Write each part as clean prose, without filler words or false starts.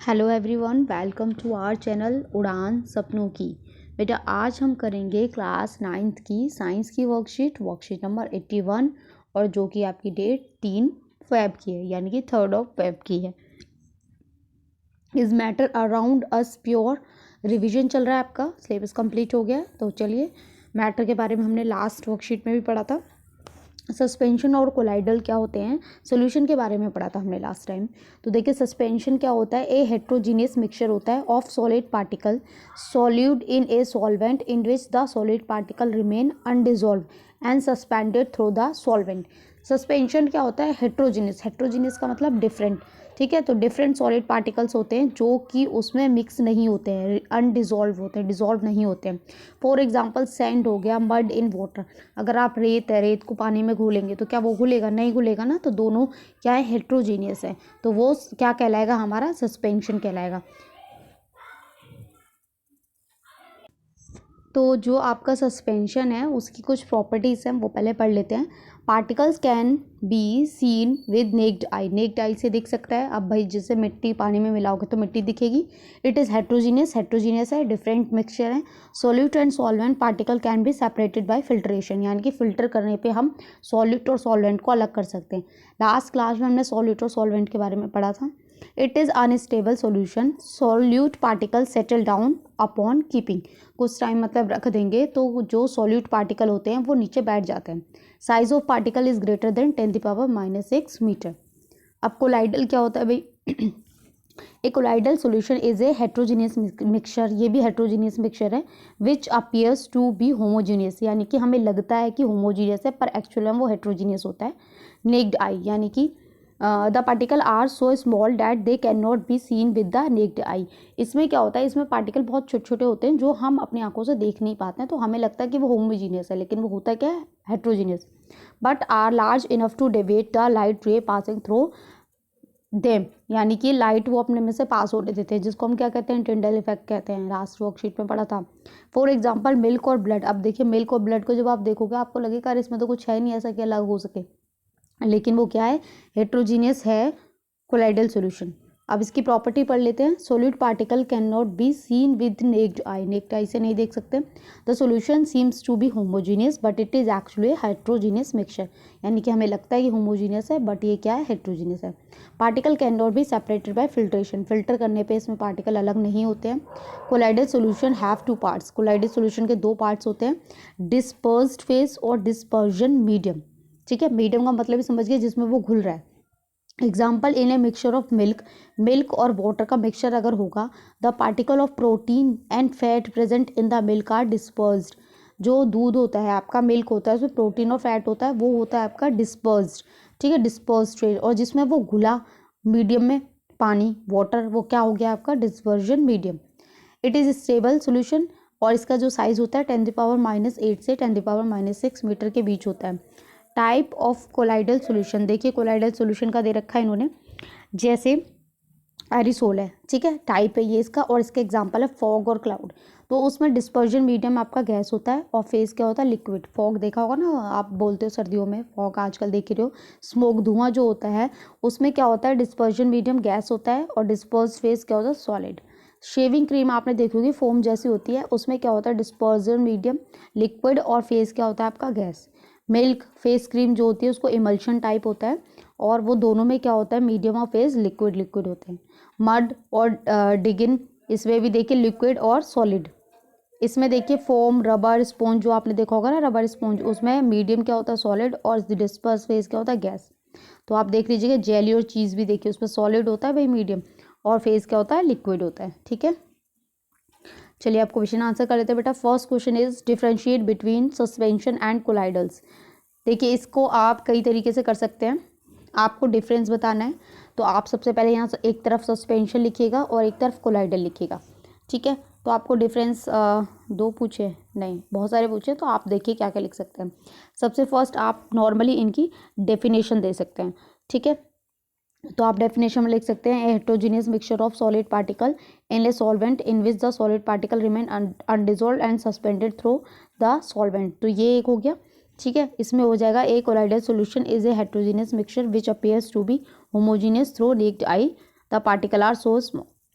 Hello everyone, welcome to our channel Udaan Sapnon की। बेटा आज हम करेंगे क्लास 9th की साइंस की वर्कशीट नंबर 81 और जो कि आपकी डेट 3 फेब की है, यानी कि 3rd फेब की है। Is matter around us pure revision चल रहा है, आपका सिलेबस कंप्लीट हो गया। तो चलिए, मैटर के बारे में हमने लास्ट वर्कशीट में भी पढ़ा था। सस्पेंशन और कोलाइडल क्या होते हैं, सोल्यूशन के बारे में पढ़ा था हमने लास्ट टाइम। तो देखिए, सस्पेंशन क्या होता है, ए हेट्रोजीनियस मिक्सचर होता है of solid particle solute in a solvent in which the solid particle remain undissolve and suspended through the solvent. Suspension क्या होता है, हेट्रोजीनियस। हेट्रोजीनियस का मतलब डिफरेंट, ठीक है। तो डिफरेंट सॉलिड पार्टिकल्स होते हैं जो कि उसमें मिक्स नहीं होते हैं, अनडिजॉल्व होते हैं, डिजॉल्व नहीं होते हैं। फॉर एग्जांपल सैंड हो गया, मड इन वाटर। अगर आप रेत है, रेत को पानी में घोलेंगे तो क्या वो घुलेगा? नहीं घुलेगा ना। तो दोनों क्या है, हेट्रोजीनियस है। तो वो क्या कहलाएगा, हमारा सस्पेंशन कहलाएगा। तो जो आपका सस्पेंशन है उसकी कुछ प्रॉपर्टीज़ हैं, वो पहले पढ़ लेते हैं। Particles can be seen with naked eye. Naked eye से दिख सकता है। अब भाई जैसे मिट्टी पानी में मिलाओगे तो मिट्टी दिखेगी। इट इज़ हेट्रोजीनियस, हेट्रोजीनियस है, डिफरेंट मिक्सचर है। Solute and solvent particle can be separated by filtration, यानी कि फिल्टर करने पे हम सॉल्यूट और सॉल्वेंट को अलग कर सकते हैं। लास्ट क्लास में हमने सॉल्यूट और सॉल्वेंट के बारे में पढ़ा था। It is unstable solution, solute particle settle down upon keeping. कुछ टाइम मतलब रख देंगे तो जो सॉल्यूट पार्टिकल होते हैं वो नीचे बैठ जाते हैं। Size of particle is greater than 10⁻⁻⁶ metre. अब कोलाइडल क्या होता है भाई? A colloidal solution is a heterogeneous mixture. ये भी हेट्रोजीनियस मिक्सचर है which appears to be homogeneous, यानी कि हमें लगता है कि होमोजीनियस है पर एक्चुअली वो हेट्रोजीनियस होता है। नेक्ड आई, यानी कि the particle are so small that they can not be seen with the naked eye. इसमें क्या होता है, इसमें पार्टिकल बहुत छोटे छोटे होते हैं जो हम अपनी आंखों से देख नहीं पाते हैं, तो हमें लगता है कि वो होमोजीनियस है, लेकिन वो होता क्या है, heterogeneous. But are large enough to deviate the light ray passing through them, यानी कि लाइट वो अपने में से पास होने देते हैं, जिसको हम क्या कहते हैं, टिंडल इफेक्ट कहते हैं। लास्ट वर्कशीट में पढ़ा था। फॉर एग्जाम्पल मिल्क और ब्लड। अब देखिए, मिल्क और ब्लड को जब आप देखोगे आपको लगेगा इसमें तो कुछ है नहीं ऐसा कि अलग हो सके, लेकिन वो क्या है, हेट्रोजीनियस है कोलाइडल सॉल्यूशन। अब इसकी प्रॉपर्टी पढ़ लेते हैं। Solid particle can not be seen with naked eye. Naked eye से नहीं देख सकते। The solution seems to be homogeneous but it is actually heterogeneous mixture, यानी कि हमें लगता है कि होमोजीनियस है बट ये क्या है, हेट्रोजीनियस है। Particle can not be separated by filtration. Filter करने पे इसमें पार्टिकल अलग नहीं होते हैं। Colloidal solution have two parts. Colloidal solution के दो पार्ट्स होते हैं, डिस्पर्स्ड फेज और डिस्पर्जन मीडियम। ठीक है, मीडियम का मतलब ही समझ गए, जिसमें वो घुल रहा है। Example in a mixture of milk, milk और वाटर का मिक्सचर अगर होगा, the particle of protein and fat present in the milk are dispersed. जो दूध होता है आपका, मिल्क होता है, उसमें प्रोटीन और फैट होता है, वो होता है आपका डिस्पर्स्ड। ठीक है, डिस्पर्स्ड फेज। और जिसमें वो घुला मीडियम में, पानी वाटर, वो क्या हो गया आपका, dispersion medium. It is stable solution, और इसका जो साइज होता है 10⁻⁸ से 10⁻�6 मीटर के बीच होता है। टाइप ऑफ कोलाइडल सॉल्यूशन, देखिए कोलाइडल सॉल्यूशन का दे रखा है इन्होंने, जैसे एरिसोल है, ठीक है, टाइप है ये इसका, और इसके एग्जांपल है फॉग और क्लाउड। तो उसमें डिस्पर्जन मीडियम आपका गैस होता है और फेस क्या होता है, लिक्विड। फॉग देखा होगा ना, आप बोलते हो सर्दियों में फॉग, आजकल देख रहे हो स्मोक, धुआं जो होता है, उसमें क्या होता है, डिस्पर्जन मीडियम गैस होता है, और डिस्पर्स फेस क्या होता है, सॉलिड। शेविंग क्रीम आपने देखी होगी, फोम जैसी होती है, उसमें क्या होता है, डिस्पर्जन मीडियम लिक्विड, और फेस क्या होता है आपका, गैस। मिल्क फेस क्रीम जो होती है उसको इमल्शन टाइप होता है, और वो दोनों में क्या होता है, मीडियम और फेस लिक्विड लिक्विड होते हैं। मड और डिगिन, इसमें भी देखिए लिक्विड और सॉलिड। इसमें देखिए फोम, रबर स्पॉन्ज, जो आपने देखा होगा ना रबर स्पॉन्ज, उसमें मीडियम क्या होता है, सॉलिड, और डिस्पर्स फेस क्या होता है, गैस। तो आप देख लीजिएगा, जेली और चीज़ भी देखिए, उसमें सॉलिड होता है भाई मीडियम, और फेस क्या होता है, लिक्विड होता है। ठीक है, चलिए आप क्वेश्चन आंसर कर लेते हैं बेटा। First question is differentiate between suspension and colloidals. देखिए, इसको आप कई तरीके से कर सकते हैं। आपको डिफरेंस बताना है तो आप सबसे पहले यहाँ एक तरफ सस्पेंशन लिखिएगा और एक तरफ कोलाइडल लिखिएगा। ठीक है, तो आपको डिफरेंस दो पूछे, नहीं बहुत सारे पूछे, तो आप देखिए क्या क्या लिख सकते हैं। सबसे फर्स्ट आप नॉर्मली इनकी डेफिनेशन दे सकते हैं। ठीक है, तो आप डेफिनेशन में लिख सकते हैं, heterogeneous mixture of solid particle in a solvent in which the solid particle remain undissolved and suspended through the solvent. तो ये एक हो गया। ठीक है, इसमें हो जाएगा, a colloidal solution is a heterogeneous mixture which appears to be homogeneous through naked eye, the particle are so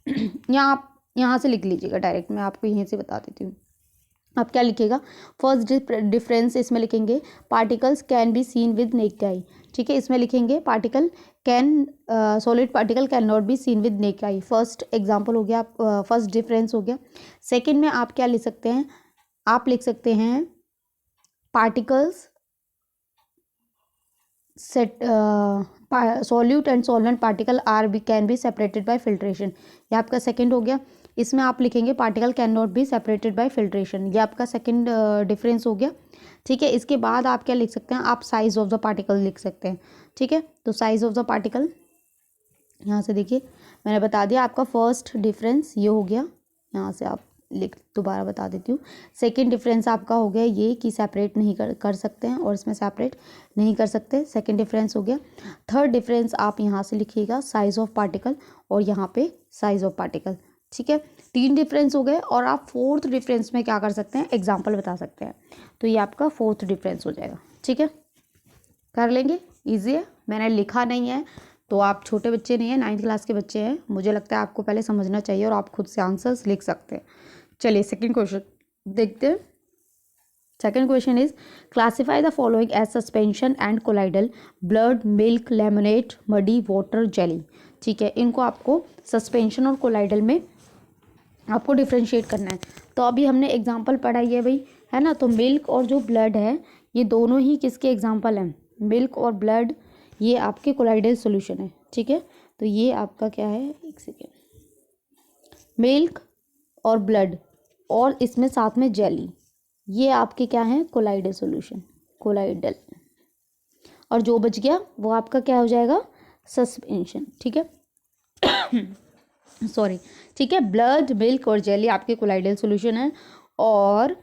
यहाँ आप यहाँ से लिख लीजिएगा डायरेक्ट, मैं आपको यहीं से बता देती हूँ। आप क्या लिखिएगा, फर्स्ट डिफरेंस इसमें लिखेंगे particles can be seen with naked आई। ठीक है, इसमें लिखेंगे particle can, solid particle can not be seen with naked I. First example हो गया, फर्स्ट डिफरेंस हो गया। सेकंड में आप क्या लिख सकते हैं, आप लिख सकते हैं particles set solute and solvent particle are be can be separated by filtration. ये आपका सेकंड हो गया। इसमें आप लिखेंगे particle can not be separated by filtration. ये आपका सेकंड डिफरेंस हो गया। ठीक है, इसके बाद आप क्या लिख सकते हैं, आप साइज ऑफ द पार्टिकल लिख सकते हैं। ठीक है, तो साइज ऑफ द पार्टिकल यहाँ से देखिए मैंने बता दिया, आपका फर्स्ट डिफरेंस ये हो गया। यहाँ से आप लिख, दोबारा बता देती हूँ। सेकंड डिफरेंस आपका हो गया ये कि सेपरेट नहीं कर सकते हैं, और इसमें सेपरेट नहीं कर सकते, सेकंड डिफरेंस हो गया। थर्ड डिफरेंस आप यहाँ से लिखिएगा साइज ऑफ पार्टिकल, और यहाँ पे साइज ऑफ पार्टिकल। ठीक है, 3 डिफरेंस हो गए। और आप फोर्थ डिफरेंस में क्या कर सकते हैं, एग्जाम्पल बता सकते हैं। तो ये आपका फोर्थ डिफरेंस हो जाएगा। ठीक है, कर लेंगे, ईजी है, मैंने लिखा नहीं है तो आप छोटे बच्चे नहीं हैं, 9th क्लास के बच्चे हैं, मुझे लगता है आपको पहले समझना चाहिए और आप खुद से आंसर्स लिख सकते हैं। चलिए सेकंड क्वेश्चन देखते हैं। Second question is classify the following as suspension and colloidal, blood, milk, lemonade, muddy, water, jelly. ठीक है, इनको आपको सस्पेंशन और कोलाइडल में आपको डिफ्रेंशिएट करना है। तो अभी हमने एग्जाम्पल पढ़ा ही है भाई, है ना। तो मिल्क और जो ब्लड है ये दोनों ही किसके एग्जाम्पल हैं, मिल्क और ब्लड, ये आपके कोलाइडल सॉल्यूशन है। ठीक है, तो ये आपका क्या है, एक सेकेंड, मिल्क और ब्लड और इसमें साथ में जेली, ये आपके क्या है, कोलाइडल सॉल्यूशन, कोलाइडल। और जो बच गया वो आपका क्या हो जाएगा, सस्पेंशन। ठीक है सॉरी। ठीक है, ब्लड, मिल्क और जेली आपके कोलाइडल सॉल्यूशन है, और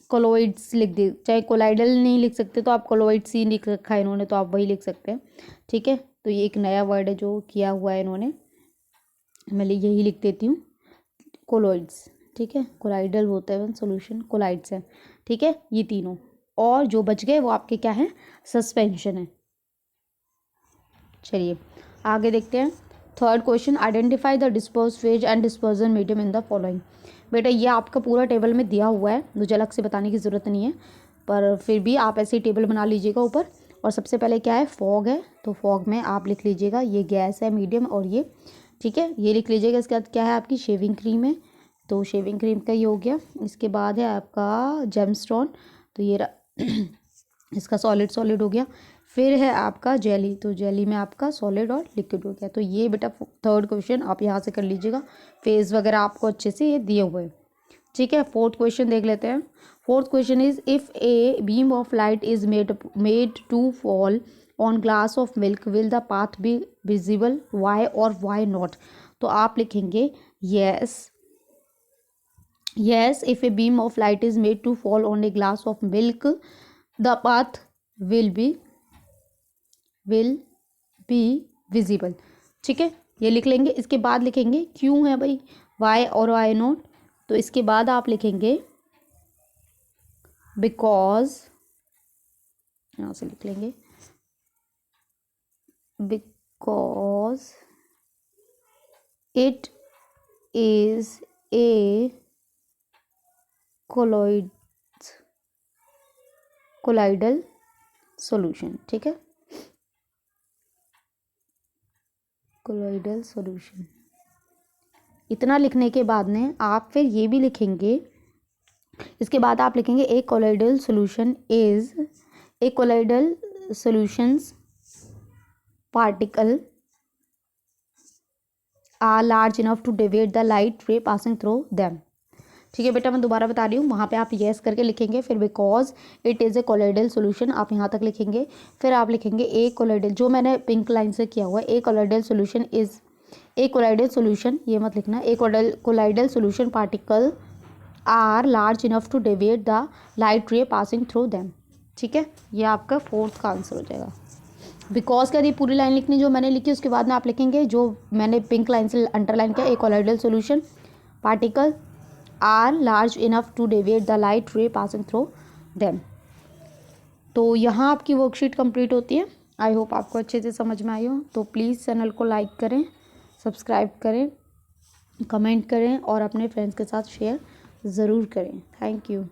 कोलोइड्स लिख दे, चाहे कोलाइडल नहीं लिख सकते तो आप कोलोइड सी लिख रखा है इन्होंने, तो आप वही लिख सकते हैं। ठीक है, तो ये एक नया वर्ड है जो किया हुआ है इन्होंने, मैं यही लिख देती हूँ, कोलोइड्स। ठीक है, कोलाइडल होता है सॉल्यूशन, कोलाइड्स है। ठीक है, ये तीनों, और जो बच गए वो आपके क्या है, सस्पेंशन है। चलिए आगे देखते हैं। Third question, identify the disperse phase and dispersion medium in the following. बेटा ये आपका पूरा टेबल में दिया हुआ है, मुझे अलग से बताने की ज़रूरत नहीं है, पर फिर भी आप ऐसे ही टेबल बना लीजिएगा ऊपर। और सबसे पहले क्या है, फॉग है, तो फॉग में आप लिख लीजिएगा ये गैस है मीडियम, और ये ठीक है ये लिख लीजिएगा। इसके बाद क्या है, आपकी शेविंग क्रीम है, तो शेविंग क्रीम का ये हो गया। इसके बाद है आपका जेमस्टोन, तो ये इसका सॉलिड हो गया। फिर है आपका जेली, तो जेली में आपका सॉलिड और लिक्विड हो गया। तो ये बेटा थर्ड क्वेश्चन आप यहाँ से कर लीजिएगा, फेज वगैरह आपको अच्छे से ये दिए हुए हैं। ठीक है, फोर्थ क्वेश्चन देख लेते हैं। Fourth question is if a beam of light is made to fall on glass of milk, will the path be visible, why और वाई नॉट। तो आप लिखेंगे yes if a beam of light is made to fall on a glass of milk, the path will be visible। ठीक है, ये लिख लेंगे। इसके बाद लिखेंगे क्यों है भाई, वाई और वाई नॉट, तो इसके बाद आप लिखेंगे बिकॉज, यहाँ से लिख लेंगे because it is a colloidal solution. ठीक है, कोलाइडल सॉल्यूशन। इतना लिखने के बाद में आप फिर ये भी लिखेंगे, इसके बाद आप लिखेंगे a colloidal solution is a colloidal solutions particle are large enough to divide the light ray passing through them. ठीक है बेटा, मैं दोबारा बता रही हूँ, वहाँ पे आप येस करके लिखेंगे, फिर because it is a colloidal solution आप यहाँ तक लिखेंगे। फिर आप लिखेंगे ए कोलाइडल, जो मैंने पिंक लाइन से किया हुआ है, a colloidal solution is a colloidal solution, ये मत लिखना, a colloidal solution particle are large enough to divide the light ray passing through them. ठीक है, ये आपका फोर्थ का आंसर हो जाएगा। बिकॉज का दी पूरी लाइन लिखनी जो मैंने लिखी, उसके बाद में आप लिखेंगे जो मैंने पिंक लाइन से अंडरलाइन किया, a colloidal solution particle are large enough to divide the light ray passing through them. तो यहाँ आपकी वर्कशीट कंप्लीट होती है। आई होप आपको अच्छे से समझ में आई हो। तो प्लीज़ चैनल को लाइक करें, सब्सक्राइब करें, कमेंट करें और अपने फ्रेंड्स के साथ शेयर ज़रूर करें। Thank you.